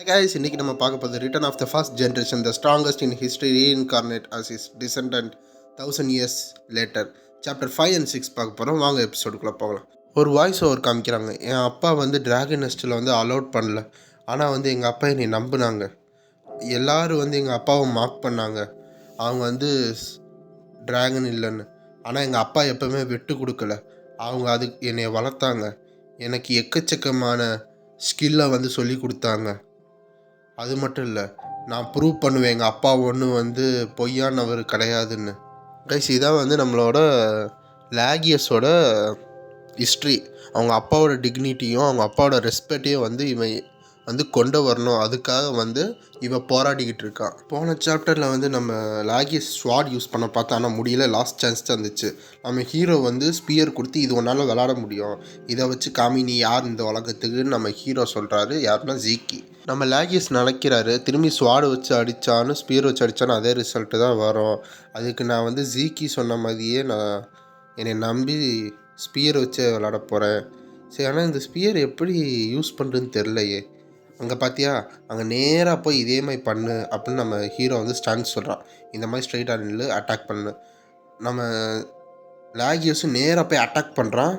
guys, இன்னைக்கு நம்ம பார்க்க போகிறது return of the first generation the strongest in history reincarnate as his descendant 1000 years later chapter 5 and 6 பார்க்க போகிறோம். வாங்க எபிசோடுக்குள்ளே போகலாம். ஒரு வாய்ஸ் ஓவர் காமிக்கிறாங்க. என் அப்பா வந்து டிராகன் நெஸ்ட்டில் வந்து அலோட் பண்ணல, ஆனால் வந்து எங்கள் அப்பா என்னை நம்பினாங்க. எல்லோரும் வந்து எங்கள் அப்பாவை மார்க் பண்ணாங்க, அவங்க வந்து டிராகன் இல்லைன்னு. ஆனால் எங்கள் அப்பா எப்போவுமே விட்டு கொடுக்கல, அவங்க அதுக்கு என்னை வளர்த்தாங்க. எனக்கு எக்கச்சக்கமான ஸ்கில்லை வந்து சொல்லி கொடுத்தாங்க. அது மட்டும் இல்லை, நான் ப்ரூவ் பண்ணுவேன் எங்கள் அப்பா ஒன்று வந்து பொய்யானவர் கிடையாதுன்னு. கைஸ், இதான் வந்து நம்மளோட லாகியஸோட ஹிஸ்ட்ரி. அவங்க அப்பாவோட டிக்னிட்டியும் அவங்க அப்பாவோட ரெஸ்பெக்டையும் வந்து இவன் வந்து கொண்டு வரணும், அதுக்காக வந்து இவன் போராடிக்கிட்டு இருக்கான். போன சாப்டரில் வந்து நம்ம லாகியஸ் ஸ்வாட் யூஸ் பண்ண பார்த்தா, ஆனால் முடியல, லாஸ்ட் சான்ஸ் தான் இருந்துச்சு. நம்ம ஹீரோ வந்து ஸ்பியர் கொடுத்து இது ஒன்றால் விளாட முடியும், இதை வச்சு காமி நீ யார் இந்த உலகத்துக்குன்னு நம்ம ஹீரோ சொல்கிறாரு. யாருன்னா ஜீக்கி. நம்ம லாகியஸ் நினைக்கிறாரு திரும்பி ஸ்வாடு வச்சு அடித்தான்னு ஸ்பியர் வச்சு அடித்தான்னு அதே ரிசல்ட்டு தான் வரும். அதுக்கு நான் வந்து ஜீக்கி சொன்ன மாதிரியே நான் என்னை நம்பி ஸ்பியர் வச்சு விளாட போகிறேன். சரி, ஆனால் இந்த ஸ்பியர் எப்படி யூஸ் பண்ணுறதுன்னு தெரிலையே. அங்கே பார்த்தியா, அங்கே நேராக போய் இதே மாதிரி பண்ணு அப்படின்னு நம்ம ஹீரோ வந்து ஸ்டாண்ட் சொல்கிறான். இந்த மாதிரி ஸ்ட்ரைட்டாக நின்று அட்டாக் பண்ணு. நம்ம லாகியஸும் நேராக போய் அட்டாக் பண்ணுறான்.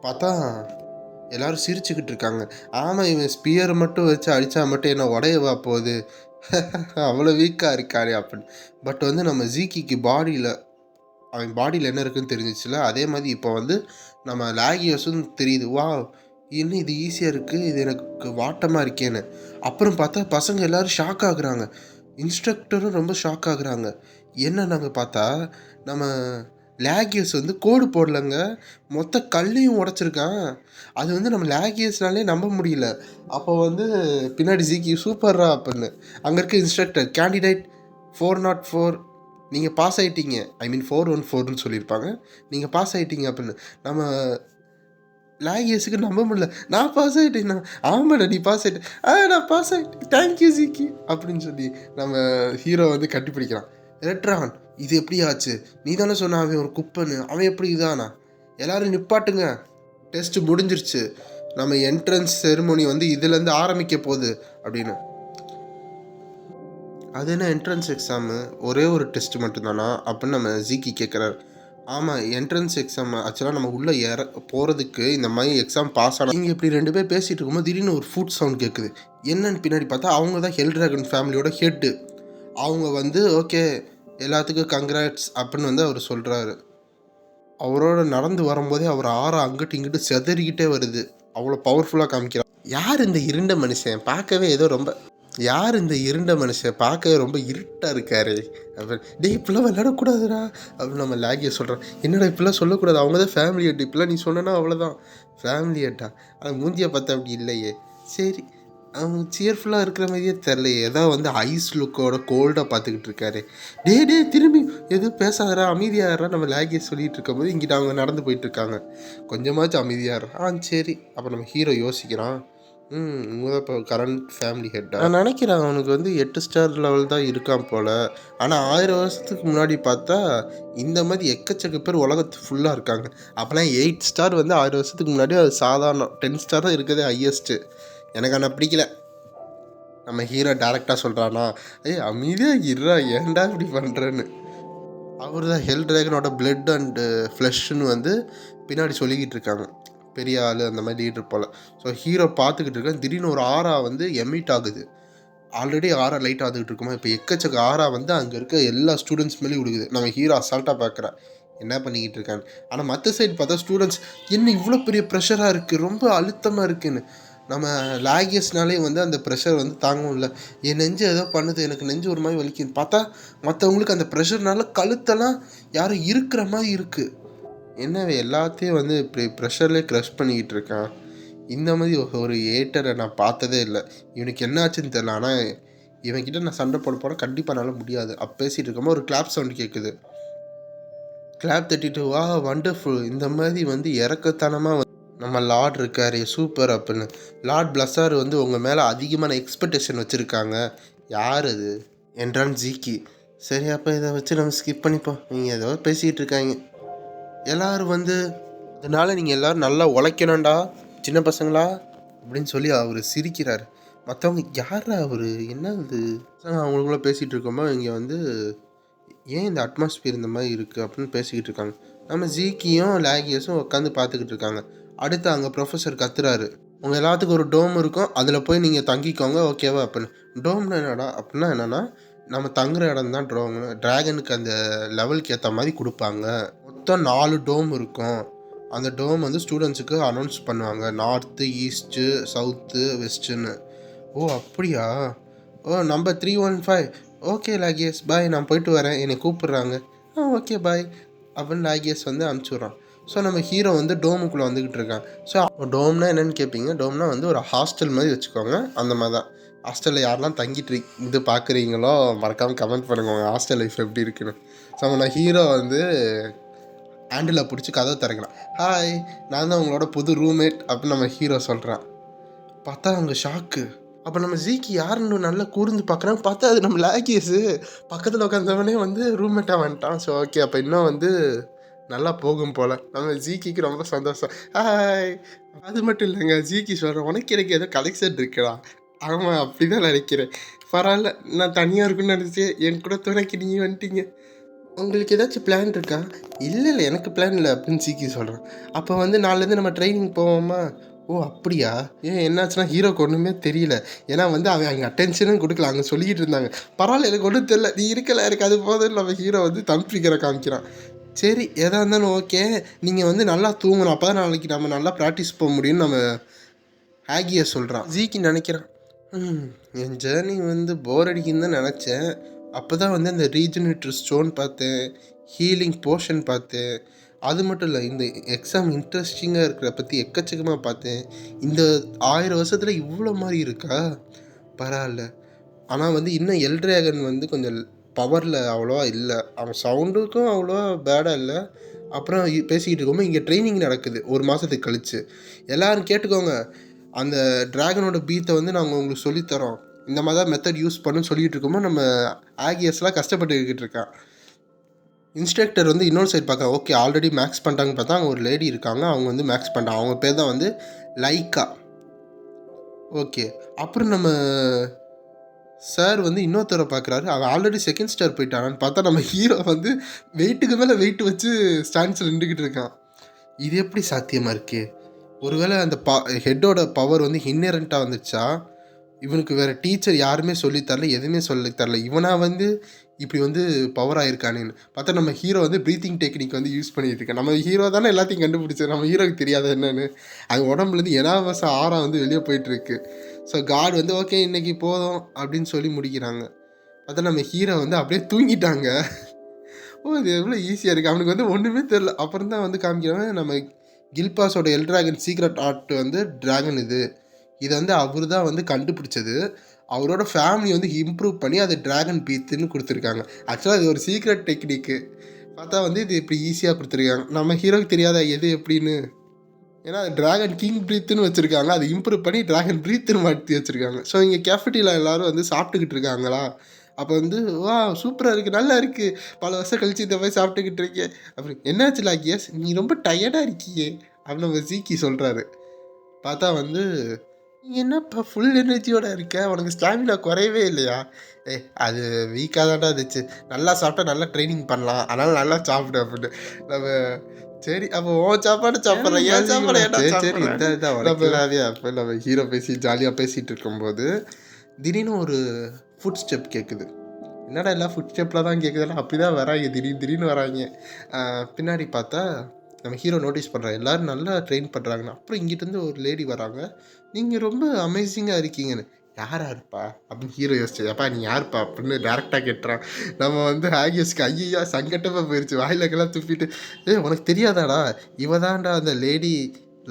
பார்த்தா எல்லோரும் சிரிச்சுக்கிட்டு இருக்காங்க. ஆமாம், இவன் ஸ்பியரை மட்டும் வச்சு அடித்தா மட்டும் என்ன உடையவா போகுது, அவ்வளோ வீக்காக இருக்காரு அப்படின்னு. பட் வந்து நம்ம ஜீக்கிக்கு அவன் பாடியில் என்ன இருக்குதுன்னு தெரிஞ்சிச்சுல, அதே மாதிரி இப்போ வந்து நம்ம லாகியஸும் தெரியுது. வா, இன்னும் இது ஈஸியாக இருக்குது, இது எனக்கு வாட்டமாக இருக்கேன்னு. அப்புறம் பார்த்தா பசங்க எல்லோரும் ஷாக் ஆகுறாங்க, இன்ஸ்ட்ரக்டரும் ரொம்ப ஷாக் ஆகுறாங்க. என்ன நாங்கள் பார்த்தா நம்ம லாகியஸ் வந்து கோடு போடலைங்க, மொத்த கல்லையும் உடச்சிருக்கான். அது வந்து நம்ம லாகியஸ்னாலே நம்ப முடியல. அப்போ வந்து பின்னாடி ஜீக்கி சூப்பர்ரா அப்படின்னு. அங்கே இருக்க இன்ஸ்ட்ரக்டர் கேண்டிடேட் 404 நீங்கள் பாஸ் ஆகிட்டீங்க, ஐ மீன் 414ன்னு சொல்லியிருப்பாங்க, நீங்கள் பாஸ் ஆகிட்டீங்க அப்படின்னு. நம்ம லாகியஸுக்கு நம்ப முடியல. நான் பாஸ் ஆகிட்டேன், ஆமாடா நீ பாஸ் ஆகிட்டேன், நான் பாஸ் ஆகிட்டேன், தேங்க்யூ ஜீக்கி அப்படின்னு சொல்லி நம்ம ஹீரோ வந்து கட்டிப்பிடிக்கிறான். ரெட்ரான், இது எப்படி ஆச்சு, நீ தானே சொன்ன அவன் ஒரு குப்பைன்னு, அவன் எப்படி இதானா, எல்லோரும் நிப்பாட்டுங்க, டெஸ்ட்டு முடிஞ்சிருச்சு, நம்ம என்ட்ரன்ஸ் செரிமோனி வந்து இதுலேருந்து ஆரம்பிக்க போகுது அப்படின்னு. அது என்ன என்ட்ரன்ஸ் எக்ஸாமு, ஒரே ஒரு டெஸ்ட் மட்டும்தானா அப்படின்னு நம்ம ஜீக்கி கேட்குறாரு. ஆமாம், என்ட்ரன்ஸ் எக்ஸாம் ஆக்சுவலாக நம்ம உள்ளே போகிறதுக்கு இந்த மாதிரி எக்ஸாம் பாஸ் ஆனால். நீங்கள் இப்படி 2 பேர் பேசிகிட்டு இருக்கும்போது திடீர்னு ஒரு ஃபுட் சவுண்ட் கேட்குது. என்னன்னு பின்னாடி பார்த்தா அவங்க தான் ஹெல் ட்ராகன் ஃபேமிலியோட ஹெட்டு. அவங்க வந்து ஓகே எல்லாத்துக்கும் கங்க்ராட்ஸ் அப்படின்னு வந்து அவர் சொல்கிறாரு. அவரோட நடந்து வரும்போதே அவர் அங்கிட்டு இங்கிட்டு செதறிக்கிட்டே வருது, அவ்வளோ பவர்ஃபுல்லாக காமிக்கிறார். யார் இந்த இருண்ட மனுஷன், பார்க்கவே ஏதோ ரொம்ப பார்க்கவே ரொம்ப இருட்டாக இருக்காரு அப்படின்னு. டே இப்பெல்லாம் விளையாடக்கூடாதுடா அப்படின்னு நம்ம லாகியை சொல்கிறோம். என்னடா இப்பெல்லாம் சொல்லக்கூடாது, அவங்க தான் ஃபேமிலி ஹெட், இப்பெல்லாம் நீ சொன்னா அவ்வளோதான் ஃபேமிலி ஹெட்டா, ஆனால் மூஞ்சியை பார்த்தா அப்படி இல்லையே. சரி, அவங்க சியர்ஃபுல்லாக இருக்கிற மாதிரியே தெரிலையே, ஏதோ வந்து ஐஸ் லுக்கோட கோல்டாக பார்த்துக்கிட்டு இருக்காரு. டே திரும்பி எதுவும் பேசாதரா, அமைதியாகிறா நம்ம லாகியை சொல்லிகிட்டு இருக்கும்போது இங்கிட்ட அவங்க நடந்து போயிட்டுருக்காங்க. கொஞ்சமாச்சும் அமைதியாகிறா. சரி. அப்போ நம்ம ஹீரோ யோசிக்கிறான், இவங்க தான் இப்போ கரண்ட் ஃபேமிலி ஹெட்டாக. நான் நினைக்கிறேன் அவனுக்கு வந்து 8 ஸ்டார் லெவல் தான் இருக்கான் போல். ஆனால் 1000 வருஷத்துக்கு முன்னாடி பார்த்தா இந்த மாதிரி எக்கச்சக்க பேர் உலகத்து ஃபுல்லாக இருக்காங்க. அப்போலாம் 8 ஸ்டார் வந்து 1000 வருஷத்துக்கு முன்னாடி அது சாதாரணம், 10 ஸ்டார் தான் இருக்கிறதே ஹையஸ்ட்டு. எனக்கு ஆனால் பிடிக்கல. நம்ம ஹீரோ டேரெக்டாக சொல்கிறானா, அமைதியாக இருறா, ஏன்டா இப்படி பண்ணுறேன்னு. அவர் தான் ஹெல் ட்ராகனோட பிளட் அண்டு ஃப்ளஷ்ன்னு வந்து பின்னாடி சொல்லிக்கிட்டு இருக்காங்க, பெரிய ஆள் அந்த மாதிரி லீடர் போல். ஸோ ஹீரோ பார்த்துக்கிட்டு இருக்கேன். திடீர்னு ஒரு ஆரா வந்து எமிட் ஆகுது. ஆல்ரெடி ஆரா லைட் ஆகிட்டு இருக்குமா, இப்போ எக்கச்சக்க ஆரா வந்து அங்கே இருக்க எல்லா ஸ்டூடெண்ட்ஸ் மேலேயும் விடுக்குது. நம்ம ஹீரோ அசால்ட்டாக பார்க்குறேன், என்ன பண்ணிக்கிட்டு இருக்கான்னு. ஆனால் மற்ற சைடு பார்த்தா ஸ்டூடெண்ட்ஸ் என்ன இவ்வளோ பெரிய ப்ரெஷராக இருக்குது, ரொம்ப அழுத்தமாக இருக்குதுன்னு. நம்ம லாகியஸ்னாலே வந்து அந்த ப்ரெஷர் வந்து தாங்கவும் இல்லை. என் நெஞ்சு ஏதோ பண்ணுது, எனக்கு நெஞ்சு ஒரு மாதிரி வலிக்குது. பார்த்தா மற்றவங்களுக்கு அந்த ப்ரெஷர்னால கழுத்தெல்லாம் யாரும் இருக்கிற மாதிரி இருக்குது. என்னவே எல்லாத்தையும் வந்து இப்படி ப்ரெஷர்லேயே க்ரஷ் பண்ணிக்கிட்டு இருக்கான். இந்த மாதிரி ஒரு ஏட்டரை நான் பார்த்ததே இல்லை. இவனுக்கு என்ன ஆச்சுன்னு தெரில. ஆனால் இவன்கிட்ட நான் சண்டை போட போனால் கண்டிப்பாக என்னால் முடியாது. அப்போ பேசிகிட்டு இருக்கோமா ஒரு கிளாப் சவுண்டு கேட்குது. கிளாப் தட்டிட்டு வா வண்டர்ஃபுல், இந்த மாதிரி வந்து இறக்கத்தனமாக நம்ம லார்ட் இருக்காரு சூப்பர் அப்படின்னு. லார்ட் பிளஸார் வந்து உங்கள் மேலே அதிகமான எக்ஸ்பெக்டேஷன் வச்சுருக்காங்க. யார் அது என்றான் ஜீக்கி. சரி, அப்போ இதை வச்சு நம்ம ஸ்கிப் பண்ணிப்போம், நீங்கள் ஏதோ பேசிக்கிட்டு இருக்காங்க. எல்லோரும் வந்து அதனால் நீங்கள் எல்லோரும் நல்லா உழைக்கணும்டா சின்ன பசங்களா அப்படின்னு சொல்லி அவர் சிரிக்கிறார். மற்றவங்க யாரா அவரு என்ன இது அவங்களுக்குள்ள பேசிகிட்டு இருக்கோமோ இங்கே வந்து ஏன் இந்த அட்மாஸ்பியர் இந்த மாதிரி இருக்குது அப்படின்னு பேசிக்கிட்டு இருக்காங்க. நம்ம ஜீக்கியும் லாகியஸும் உட்காந்து பார்த்துக்கிட்டு இருக்காங்க. அடுத்து அங்கே ப்ரொஃபஸர் கத்துறாரு, உங்கள் எல்லாத்துக்கும் ஒரு டோம் இருக்கும், அதில் போய் நீங்கள் தங்கிக்கோங்க ஓகேவா அப்படின்னு. டோம்னு என்னடா அப்படின்னா என்னென்னா நம்ம தங்குற இடம் தான் ட்ராகனுக்கு அந்த லெவலுக்கு ஏற்ற மாதிரி கொடுப்பாங்க. மொத்தம் 4 டோம் இருக்கும். அந்த டோம் வந்து ஸ்டூடெண்ட்ஸுக்கு அனௌன்ஸ் பண்ணுவாங்க, நார்த்து, ஈஸ்ட்டு, சவுத்து, வெஸ்ட்டுன்னு. ஓ அப்படியா? ஓ நம்பர் 315 ஓகே லாகியஸ் பாய், நான் போயிட்டு வரேன், என்னை கூப்பிட்றாங்க. ஓகே பாய் அப்படின்னு லாகியஸ் வந்து அனுப்பிச்சுட்றான். ஸோ நம்ம ஹீரோ வந்து டோமுக்குள்ளே வந்துக்கிட்டு இருக்கான். ஸோ டோம்னா என்னென்னு கேட்பீங்க. டோம்னா வந்து ஒரு ஹாஸ்டல் மாதிரி வச்சுக்கோங்க. அந்த மாதிரி தான் ஹாஸ்டலில் யாரெல்லாம் தங்கிட்டு இது பார்க்குறீங்களோ மறக்காமல் கமெண்ட் பண்ணுங்க உங்கள் ஹாஸ்டல் லைஃப் எப்படி இருக்குன்னு. ஸோ நம்ம ஹீரோ வந்து ஹேண்டில் பிடிச்சி கதவை திறக்கிறான். ஹாய், நான் தான் உங்களோட புது ரூம்மேட் அப்படின்னு நம்ம ஹீரோ சொல்கிறான். பார்த்தா அவங்க ஷாக்கு. அப்போ நம்ம ஜீக்கி யாருன்னு நல்லா கூர்ந்து பார்க்குறாங்க. பார்த்தா அது நம்ம லாகியஸு பக்கத்தில் உட்காந்தவனே வந்து ரூம்மேட்டாக வந்துட்டான். ஸோ ஓகே, அப்போ இன்னும் வந்து நல்லா போகும் போல். நம்ம ஜீக்கிக்கு ரொம்ப சந்தோஷம். ஹாய். அது மட்டும் இல்லைங்க, ஜீக்கி சொல்கிறேன், உனக்கு எனக்கு ஏதோ கலெக்ஷன் இருக்குடா. ஆமாம் அப்படி தான் நினைக்கிறேன். பரவாயில்ல, நான் தனியாக இருக்குன்னு நினச்சேன், என் கூட துணைக்கு நீங்கள் வந்துட்டீங்க. உங்களுக்கு ஏதாச்சும் பிளான் இருக்கா? இல்லை எனக்கு பிளான் இல்லை அப்படின்னு ஜீக்கி சொல்கிறான். அப்போ வந்து நாளிலேருந்து நம்ம ட்ரைனிங் போவோமா? ஓ அப்படியா? ஏன் என்னாச்சுன்னா ஹீரோக்கு ஒன்றுமே தெரியல. ஏன்னா வந்து அவன் அங்கே அட்டென்ஷனும் கொடுக்கல, அங்கே சொல்லிக்கிட்டு இருந்தாங்க. பரவாயில்ல எனக்கு ஒன்றும் தெரியல, நீ இருக்கல எனக்கு அது போதும். நம்ம ஹீரோ வந்து தம்பிக்கிற காமிக்கிறான். சரி எதாக இருந்தாலும் ஓகே, நீங்கள் வந்து நல்லா தூங்கணும், அப்போ தான் நாளைக்கு நம்ம நல்லா ப்ராக்டிஸ் போக முடியும்னு நம்ம ஹேகியை சொல்கிறான். ஜீக்கி நினைக்கிறான், என் ஜேர்னி வந்து போர் அடிக்குன்னு தான் நினச்சேன். அப்போ தான் வந்து அந்த ரீஜெனரேட்டர் ஸ்டோன் பார்த்தேன், ஹீலிங் போர்ஷன் பார்த்தேன். அது மட்டும் இல்லை, இந்த எக்ஸாம் இன்ட்ரெஸ்டிங்காக இருக்கிற பற்றி எக்கச்சக்கமாக பார்த்தேன். இந்த 1000 வருஷத்தில் இவ்வளோ மாதிரி இருக்கா? பரவாயில்ல. ஆனால் வந்து இன்னும் எல்ட்ராகன் வந்து கொஞ்சம் பவரில் அவ்வளோவா இல்லை. அவன் சவுண்டுக்கும் அவ்வளோவா பேடாக இல்லை. அப்புறம் பேசிக்கிட்டு இருக்கோமோ இங்கே ட்ரைனிங் நடக்குது 1 மாதத்துக்கு கழிச்சு. எல்லோரும் கேட்டுக்கோங்க, அந்த ட்ராகனோட பீத்தை வந்து நாங்கள் உங்களுக்கு சொல்லித்தரோம், இந்த மாதிரி தான் மெத்தட் யூஸ் பண்ணுன்னு சொல்லிகிட்டு இருக்கோமோ நம்ம ஆகியஸ்லாம் கஷ்டப்பட்டுக்கிட்டு இருக்கான். இன்ஸ்ட்ரக்டர் வந்து இன்னொரு சைட் பார்க்க ஓகே ஆல்ரெடி மேக்ஸ் பண்ணிட்டாங்கன்னு பார்த்தா அங்கே ஒரு லேடி இருக்காங்க, அவங்க வந்து மேக்ஸ் பண்ணிட்டாங்க. அவங்க பேர் தான் வந்து லைக்கா. ஓகே, அப்புறம் நம்ம சார் வந்து இன்னொருத்தரை பார்க்குறாரு. அவன் ஆல்ரெடி செகண்ட் ஸ்டார் போயிட்டானான்னு பார்த்தா நம்ம ஹீரோ வந்து வெயிட்டுக்கு மேலே வெயிட் வச்சு ஸ்டாண்ட்ஸில் நின்றுக்கிட்டு இருக்கான். இது எப்படி சாத்தியமாக இருக்குது? ஒருவேளை அந்த ஹெட்டோட பவர் வந்து இன்னரண்ட்டாக வந்துச்சா? இவனுக்கு வேறு டீச்சர் யாருமே சொல்லித்தரல, எதுவுமே சொல்லித்தரல, இவனாக வந்து இப்படி வந்து பவர் ஆகிருக்கானேன்னு பார்த்தா நம்ம ஹீரோ வந்து ப்ரீத்திங் டெக்னிக் வந்து யூஸ் பண்ணிட்டு இருக்கேன். நம்ம ஹீரோ தானே எல்லாத்தையும் கண்டுபிடிச்சது, நம்ம ஹீரோக்கு தெரியாத என்னென்னு. அது உடம்புலேருந்து எனாவசம் ஆறா வந்து வெளியே போயிட்டுருக்கு. ஸோ காட் வந்து ஓகே இன்றைக்கி போதும் அப்படின்னு சொல்லி முடிக்கிறாங்க. பார்த்தா நம்ம ஹீரோ வந்து அப்படியே தூங்கிட்டாங்க. ஓ இது எவ்வளோ ஈஸியாக இருக்குது, அவனுக்கு வந்து ஒன்றுமே தெரில. அப்புறம் தான் வந்து காமிக்கிறாங்க, நம்ம கில்பாஸோட எல்ட்ராகன் சீக்ரெட் ஆர்ட் வந்து ட்ராகன் இதை வந்து அவர் தான் வந்து கண்டுபிடிச்சது. அவரோட ஃபேமிலி வந்து இம்ப்ரூவ் பண்ணி அது ட்ராகன் பீத்துன்னு கொடுத்துருக்காங்க. ஆக்சுவலாக அது ஒரு சீக்ரெட் டெக்னிக்கு. பார்த்தா வந்து இது இப்படி ஈஸியாக கொடுத்துருக்காங்க. நம்ம ஹீரோக்கு தெரியாத எது எப்படின்னு. ஏன்னா அது ட்ராகன் கிங் ப்ரீத்துன்னு வச்சுருக்காங்க, அது இம்ப்ரூவ் பண்ணி ட்ராகன் ப்ரீத்துன்னு மாற்றி வச்சுருக்காங்க. ஸோ இங்கே கேஃபிட்டியில் எல்லோரும் வந்து சாப்பிட்டுக்கிட்டு இருக்காங்களா, அப்போ வந்து வா சூப்பராக இருக்குது, நல்லா இருக்குது, பல வருஷம் கழிச்சு இந்த மாதிரி சாப்பிட்டுக்கிட்டு இருக்கேன். அப்படி என்னாச்சு லாகியஸ், நீ ரொம்ப டயர்டாக இருக்கியே அப்படின்னு நம்ம ஜீக்கி சொல்கிறாரு. பார்த்தா வந்து நீ என்னப்பா ஃபுல் எனர்ஜியோடு இருக்க, உனக்கு ஸ்டாமினா குறையவே இல்லையா? அது வீக்காக தான்டா இருந்துச்சு, நல்லா சாப்பிட்டா நல்லா ட்ரைனிங் பண்ணலாம், அதனால் நல்லா சாப்பிடு அப்படின்னு. நம்ம சரி அப்போ உன் சாப்பாடு சாப்பிட்றேன், ஏன் சாப்பாடு சரி இதான் வளர்க்கலாவே. அப்போ நம்ம ஹீரோ பேசி ஜாலியாக பேசிகிட்டு இருக்கும்போது திடீர்னு ஒரு ஃபுட் ஸ்டெப் கேட்குது. என்னடா எல்லாம் ஃபுட் ஸ்டெப்பில் தான் கேட்குதுல்ல, அப்படி தான் வராங்க, திடீர்னு வராங்க. பின்னாடி பார்த்தா நம்ம ஹீரோ நோட்டீஸ் பண்ணுறான், எல்லோரும் நல்லா ட்ரெயின் பண்ணுறாங்கன்னு. அப்புறம் இங்கிட்டேருந்து ஒரு லேடி வராங்க, நீங்கள் ரொம்ப அமேசிங்காக இருக்கீங்கன்னு. யாரா இருப்பா அப்படின்னு ஹீரோ யோசிச்சு, அப்பா நீ யாருப்பா அப்படின்னு டேரெக்டாக கேட்டுறான். நம்ம வந்து ஆகியஸ்க்கு ஐயா சங்கட்டமாக போயிடுச்சு, வாயிலக்கெல்லாம் துப்பிட்டு, உனக்கு தெரியாதாடா, இவ தான்டா அந்த லேடி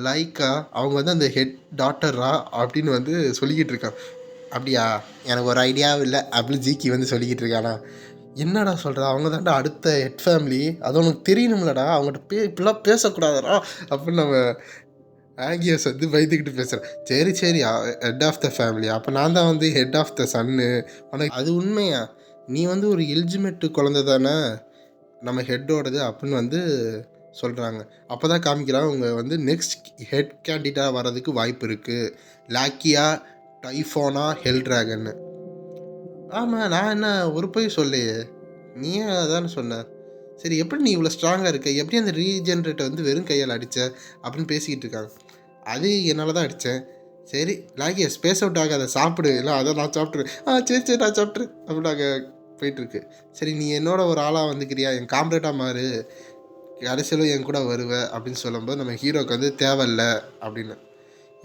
லைக்கா, அவங்க வந்து அந்த ஹெட் டாட்டரா அப்படின்னு வந்து சொல்லிக்கிட்டு இருக்கான். அப்படியா, எனக்கு ஒரு ஐடியாவும் இல்லை அப்படின்னு ஜீக்கி வந்து சொல்லிக்கிட்டு இருக்கானா. என்னடா சொல்கிற, அவங்க தான்டா அடுத்த ஹெட் ஃபேமிலி, அது உனக்கு தெரியணும்லடா, அவங்ககிட்ட இப்படிலாம் பேசக்கூடாதுடா அப்படின்னு நம்ம ஆகியஸ் வந்து பயந்துக்கிட்டு பேசுகிறேன். சரி ஹெட் ஆஃப் த ஃபேமிலி, அப்போ நான் தான் வந்து ஹெட் ஆஃப் த சன்னு. உனக்கு அது உண்மையா, நீ வந்து ஒரு எலிஜிமெட்டு குழந்தை தானே நம்ம ஹெட்டோடது அப்படின்னு வந்து சொல்கிறாங்க. அப்போ தான் காமிக்கிறாங்க அவங்க வந்து நெக்ஸ்ட் ஹெட் கேண்டிடேட்டாக வர்றதுக்கு வாய்ப்பு இருக்குது, லாக்கியா டைஃபோனா ஹெல் ட்ராகன்னு. ஆமாம், நான் என்ன ஒரு பொய் சொல்லையே, நீயே அதானே சொன்ன. சரி, எப்படி நீ இவ்வளோ ஸ்ட்ராங்காக இருக்க, எப்படி அந்த ரீஜென்ரேட்டை வந்து வெறும் கையால் அடித்த அப்படின்னு பேசிக்கிட்டு இருக்காங்க. அது என்னால் தான் அடித்தேன். சரி லாகியஸ் ஸ்பேஸ் அவுட் ஆகாத, சாப்பிடு, இல்லை அதை நான் சாப்பிட்றேன். சரி சரி நான் சாப்பிட்றேன் அப்படின்னு நாங்கள் போயிட்டுருக்கு. சரி, நீ என்னோட ஒரு ஆளாக வந்துக்கிறியா, என் காம்ரேட்டாக மாறு, கடைசியில் என் கூட வருவேன் அப்படின்னு சொல்லும்போது நம்ம ஹீரோக்கு வந்து தேவையில்ல அப்படின்னு.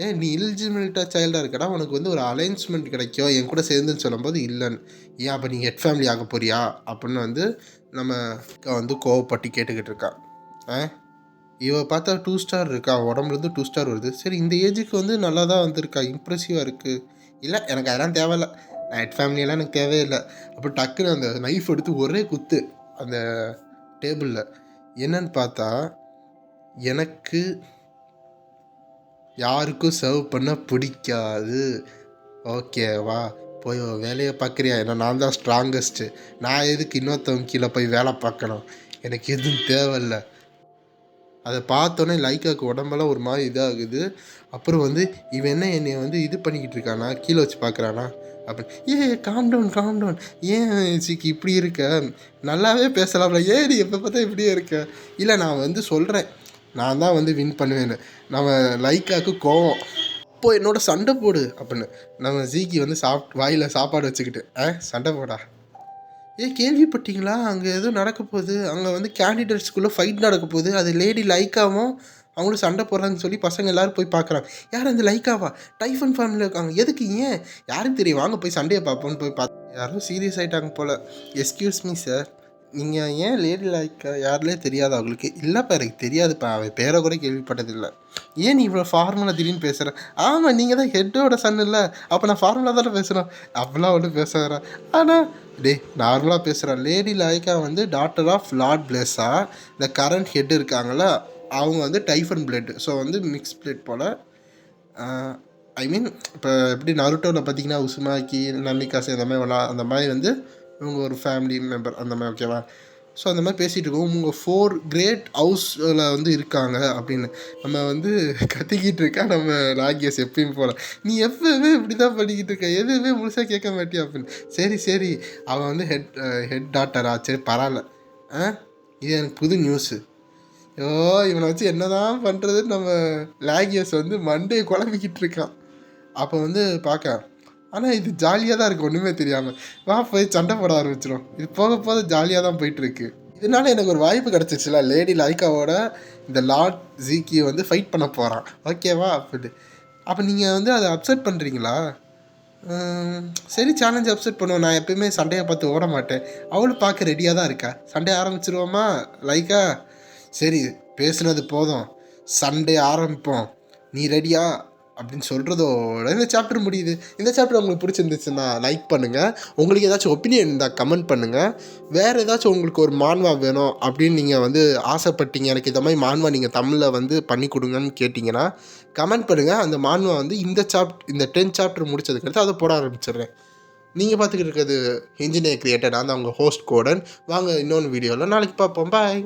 ஏன் நீ இலிஜிபிலிட்டாக சைல்டாக இருக்கடா, உனக்கு வந்து ஒரு அலைன்ஸ்மெண்ட் கிடைக்கும் என் கூட சேர்ந்துன்னு சொல்லும்போது இல்லைன்னு. ஏன் அப்போ நீங்கள் ஹெட் ஃபேமிலி ஆக போறியா அப்படின்னு வந்து நம்ம வந்து கோவப்பட்டு கேட்டுக்கிட்டு இருக்கா. இவ பார்த்தா 2 ஸ்டார் இருக்கா, உடம்புலேருந்து 2 ஸ்டார் வருது. சரி, இந்த ஏஜுக்கு வந்து நல்லா தான் வந்திருக்கா, இம்ப்ரெசிவாக இருக்குது. இல்லை எனக்கு அதெல்லாம் தேவையில்ல, நான் ஹெட் ஃபேமிலியெல்லாம் எனக்கு தேவையில்லை. அப்போ டக்குன்னு அந்த நைஃப் எடுத்து ஒரே குத்து அந்த டேபிளில். என்னன்னு பார்த்தா எனக்கு யாருக்கும் சர்வ் பண்ண பிடிக்காது, ஓகேவா, போய் வேலையை பார்க்குறியா, ஏன்னா நான் தான் ஸ்ட்ராங்கஸ்ட்டு, நான் எதுக்கு இன்னொருத்தவங்க கீழே போய் வேலை பார்க்கணும், எனக்கு எதுவும் தேவையில்லை. அதை பார்த்தோன்னே லைக்காவுக்கு உடம்பெல்லாம் ஒரு மாதிரி இதாகுது. அப்புறம் வந்து இவன் என்ன என்னை வந்து இது பண்ணிக்கிட்டு இருக்கானா, கீழே வச்சு பார்க்குறானா அப்படின்னு. காம் டவுன், ஏன் சிக்கி இப்படி இருக்க, நல்லாவே பேசலாம்ல, ஏன் நீ எப்போ பார்த்தா இப்படியே இருக்க. இல்லை நான் வந்து சொல்கிறேன், நான் தான் வந்து வின் பண்ணுவேன்னு. நம்ம லைக்காவுக்கு கோவம், அப்போது என்னோட சண்டை போடு அப்படின்னு. நம்ம ஜீக்கி வந்து வாயில் சாப்பாடு வச்சுக்கிட்டு சண்டை போடா. கேள்விப்பட்டீங்களா, அங்கே எதுவும் நடக்க போகுது, அங்கே வந்து கேண்டிடேட்ஸ்குள்ளே ஃபைட் நடக்க போகுது, அது லேடி லைக்காவும் அவங்களும் சண்டை போடுறாங்கன்னு சொல்லி பசங்க எல்லோரும் போய் பார்க்குறாங்க. யார் அந்த லைக்காவா, டைஃபன் ஃபேமிலியில் இருக்காங்க, எதுக்கு, ஏன், யாரும் தெரியும், வாங்க போய் சண்டையை பார்ப்போன்னு போய் பார்த்து யாரும் சீரியஸ் ஆகிட்டாங்க போல். எஸ்கியூஸ் மீ சார், நீங்கள் ஏன் லேடி லைக்கா யாருலே தெரியாது அவங்களுக்கு. இல்லைப்பா எனக்கு தெரியாதுப்பா, அவன் பேரை கூட கேள்விப்பட்டதில்லை. ஏன் நீ இவ்வளோ ஃபார்முலா திடீர்னு பேசுகிறேன். ஆமாம், நீங்கள் தான் ஹெட்டோட சன் இல்லை, அப்போ நான் ஃபார்முலா தானே பேசுகிறேன். அப்படிலாம் ஒன்றும் பேசுகிறேன். ஆனால் நார்மலாக பேசுகிறேன். லேடி லைக்கா வந்து டாட்டர் ஆஃப் லார்ட் பிளெஸ்ஸா, இந்த கரண்ட் ஹெட் இருக்காங்களா அவங்க வந்து டைஃபன் பிளட், ஸோ வந்து மிக்ஸ் பிளட் போல். ஐ மீன் இப்போ எப்படி நருட்டோவில் பார்த்தீங்கன்னா உசுமாக்கி நமிகாசு அந்த மாதிரி வந்து இவங்க ஒரு ஃபேமிலி மெம்பர் அந்த மாதிரி, ஓகேவா. ஸோ அந்த மாதிரி பேசிகிட்டு இருக்கோம். உங்கள் 4 கிரேட் ஹவுஸில் வந்து இருக்காங்க அப்படின்னு நம்ம வந்து கத்திக்கிட்டு இருக்கா நம்ம லாகியஸ் எப்பயும் போல். நீ எப்போவுமே இப்படி தான் பண்ணிக்கிட்டு இருக்க, எதுவுமே முழுசாக கேட்க மாட்டியா அப்படின்னு. சரி அவன் வந்து ஹெட் டாட்டரா, சரி பரவாயில்ல. இது எனக்கு புது நியூஸு. இவனை வச்சு என்ன தான் பண்ணுறதுன்னு நம்ம லாகியஸ் வந்து மண்டையை குழம்பிக்கிட்டு இருக்கான். அப்போ வந்து பார்க்க, ஆனால் இது ஜாலியாக தான் இருக்குது, ஒன்றுமே தெரியாமல். வா போய் சண்டை போட ஆரம்பிச்சிடும். இது போக ஜாலியாக தான் போயிட்டுருக்கு. இதனால எனக்கு ஒரு வாய்ப்பு கிடச்சிச்சுல, லேடி லைக்காவோட இந்த லார்ட் ஜீக்கி வந்து ஃபைட் பண்ண போகிறான், ஓகேவா அப்படின்ட்டு. அப்போ நீங்கள் வந்து அதை அப்செட் பண்ணுறீங்களா. சரி, சேலஞ்சு அப்செட் பண்ணுவோம். நான் எப்பயுமே சண்டையை பார்த்து ஓட மாட்டேன். அவளும் பார்க்க ரெடியாக தான் இருக்கா. சண்டே ஆரம்பிச்சிருவோமா லைக்கா. சரி, பேசுனது போதும், சண்டே ஆரம்பிப்போம், நீ ரெடியா அப்படின்னு சொல்கிறதோட இந்த சாப்டர் முடியுது. இந்த சாப்டர் உங்களுக்கு பிடிச்சிருந்துச்சுன்னா லைக் பண்ணுங்கள். உங்களுக்கு ஏதாச்சும் ஒப்பீனியன் இருந்தால் கமெண்ட் பண்ணுங்கள். வேறு ஏதாச்சும் உங்களுக்கு ஒரு மான்வா வேணும் அப்படின்னு நீங்கள் வந்து ஆசைப்பட்டீங்க, எனக்கு இந்த மாதிரி மான்வா நீங்கள் தமிழில் வந்து பண்ணி கொடுங்கன்னு கேட்டிங்கன்னா கமெண்ட் பண்ணுங்கள். அந்த மான்வா வந்து இந்த 10 சாப்டர் முடிச்சதுக்கடுத்து அதை போட ஆரம்பிச்சிடுறேன். நீங்கள் பார்த்துக்கிட்டு இருக்கிறது இன்ஜினியர் கிரியேட்டர், நான் தான் உங்கள் ஹோஸ்ட் கோடன். வாங்க இன்னொன்று வீடியோவில் நாளைக்கு பார்ப்போம். பாய்.